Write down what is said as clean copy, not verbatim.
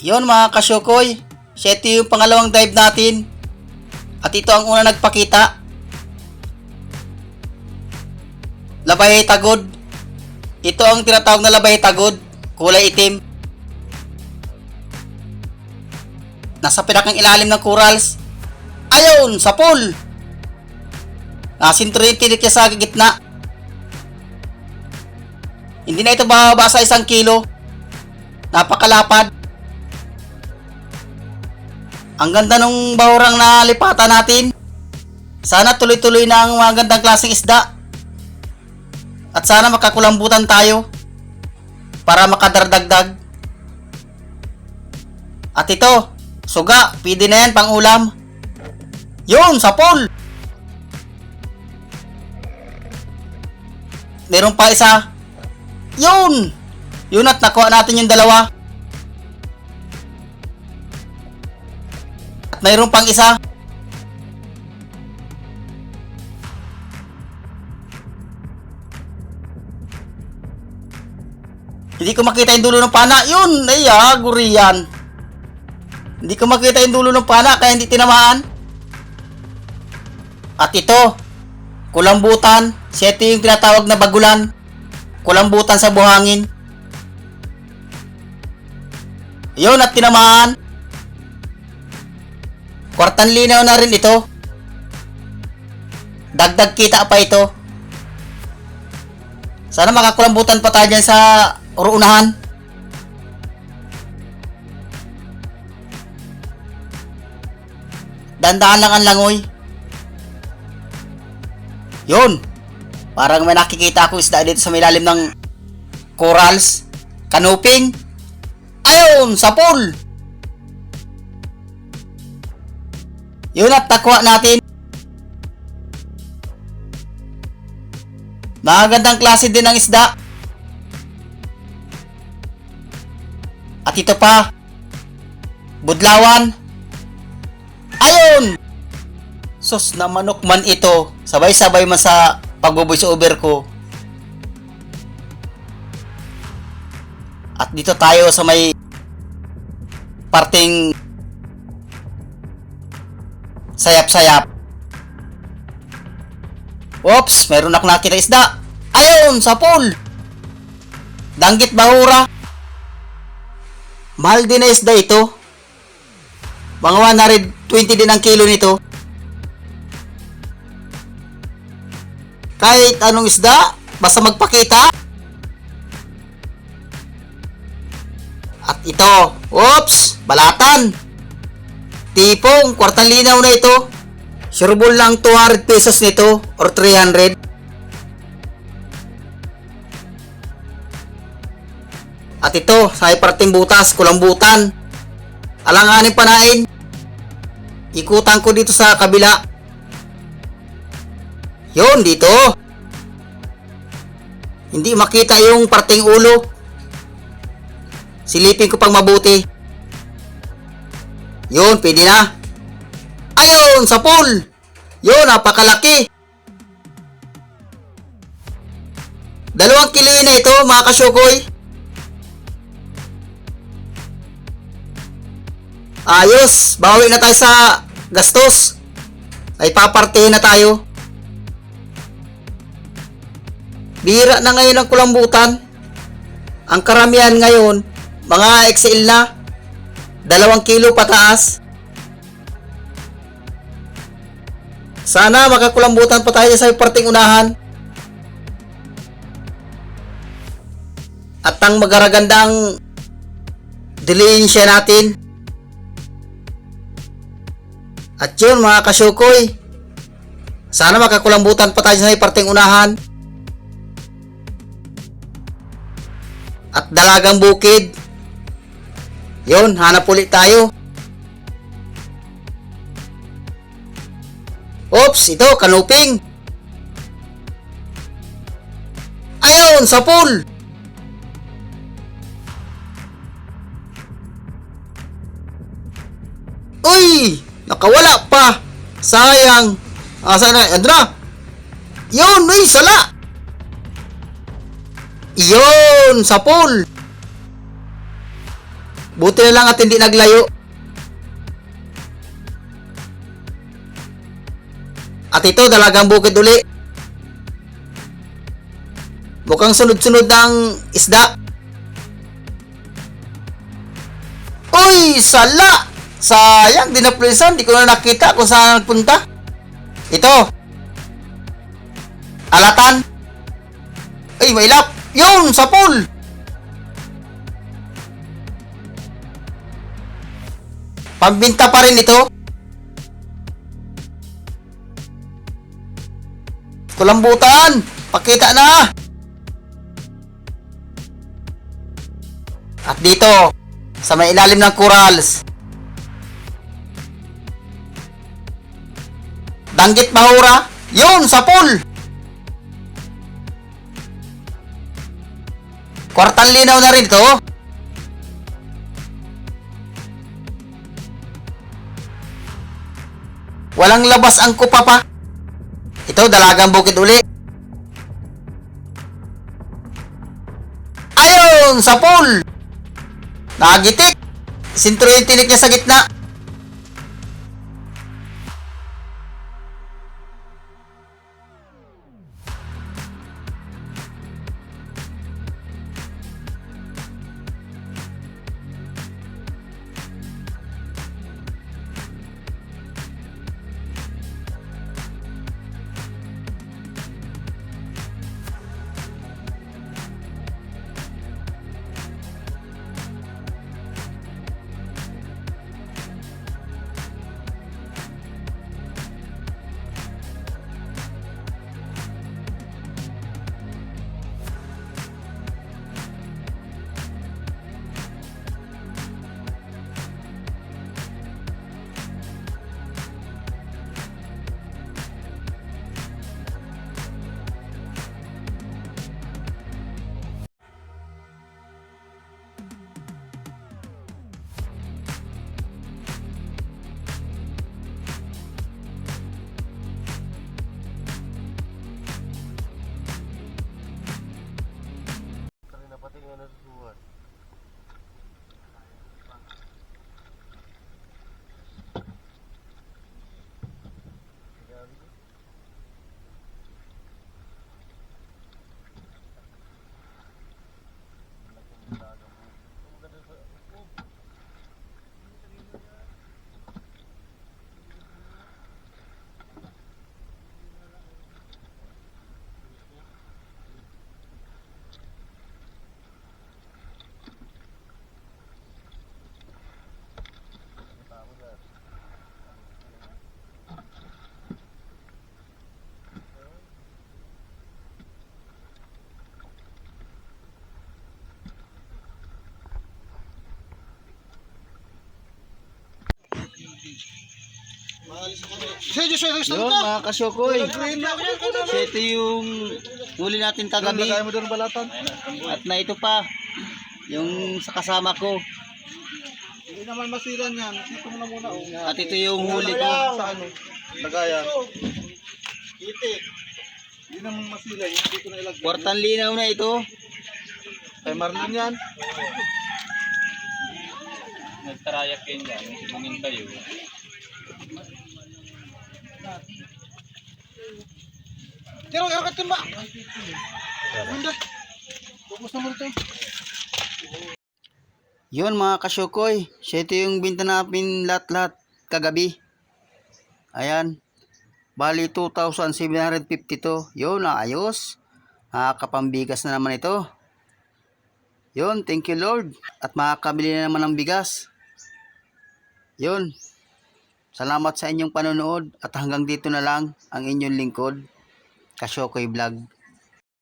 Yon mga kasyokoy, siya ito yung pangalawang dive natin. At ito ang una nagpakita. Labay tagod. Ito ang tinatawag na labay tagod, kulay itim. Nasa pinakang ilalim ng corals. Ayun, sa pool. Nasintro yung tinik niya sa gitna. Hindi na ito bababa sa 1 kilo. Napakalapad. Ang ganda nung bahurang nalipatan natin. Sana tuloy-tuloy na ang mga gandang klaseng isda. At sana makakulambutan tayo para makadardagdag. At ito, suga, pwede na yan pang ulam. Yun, sa pool. Meron pa isa. Yun! Yun at nakuha natin yung dalawa. At mayroon pang isa. Hindi ko makita yung dulo ng pana. Yun! Ay, guri yan. Hindi ko makita yung dulo ng pana kaya hindi tinamaan. At ito, kulambutan. Siya ito yung tinatawag na bagulan. Kulambutan sa buhangin. Yun at tinamaan. Kwartang linaw na rin ito. Dagdag kita pa ito. Sana makakulambutan pa tayo dyan sa uruunahan. Dandaan lang ang langoy. Yun. Parang may nakikita akong isda dito sa ilalim ng corals. Kanuping. Ayun, sa pool. Yun at nakuha natin. Magandang klase din ng isda. At ito pa. Budlawan. Ayun. Sus na manok man ito. Sabay-sabay man sa pag-voice over ko. At dito tayo sa may parting sayap-sayap. Oops, meron ako nakita isda. Ayun, sa pool. Danggit bahura. Mahal din na isda ito. Mga 120 din ang kilo nito. Kahit anong isda, basta magpakita. At ito, oops, balatan. Tipong, kwartang linaw na ito. Sureball lang 200 pesos nito or 300. At ito, sa parting butas, kulambutan. Alanganin panain. Ikutan ko dito sa kabila. Yun, dito. Hindi makita yung parting ulo. Silipin ko pang mabuti. Yun, pwede na. Ayun, sa pool. Yun, napakalaki. 2 kilo na ito, mga kasyokoy. Ayos, bawi na tayo sa gastos. Ay papartihin na tayo. Bihira na ngayon ang kulambutan. Ang karamihan ngayon, mga XL na. 2 kilo pataas. Sana makakulambutan pa tayo sa parting unahan. At ang magaragandang dilihensya natin. At yun mga kasyokoy. Sana makakulambutan pa tayo sa parting unahan. At dalagang bukid. Yun, hanap ulit tayo. Oops, ito, kanuping. Ayun, sa pool. Uy, nakawala pa. Sayang. Saan na? Andra. Yun, uy, sala. Yun, sa pool. Buti na lang at hindi naglayo. At ito, dalagang bukid uli. Mukhang sunod-sunod ng isda. Uy! Sala! Sayang, dinaplisan. Di ko na nakita kung saan nagpunta. Ito. Alatan. Ay, mailap. Yun, sa pool. Pagbinta pa rin ito. Kulambutan. Pakita na. At dito, sa may ilalim ng corals. Danggit mahura. Yun, sa pool. Kwartang linaw na rin ito. Walang labas ang kupa pa. Ito, dalagang bukid uli. Ayun, sa pool. Nagitik. Sintro yung tinik niya sa gitna. Yun, mga kasyokoy. So, ito yung huli natin kagabi. At na ito pa, yung sa kasama ko. Hindi naman masilan yan. Dito mo na muna. At ito yung huli ko. Sa ano? Lagayan. Itik. Hindi naman masila. Hindi ko na ilagay. Kwartang linaw na ito. Kay Marlon yan. Nagtarayak kayo dyan, tumingin kayo. Tiro, karakat ba? Manda. Focus naman ito. Yun mga kasyokoy. So, ito yung binta namin lahat-lahat kagabi. Ayan. Bali 2,752. Yun, ayos. Nakakapambigas na naman ito. Yun, thank you Lord. At makakabili na naman ng bigas. Yun. Salamat sa inyong panonood. At hanggang dito na lang ang inyong lingkod, Kasyokoy Vlog.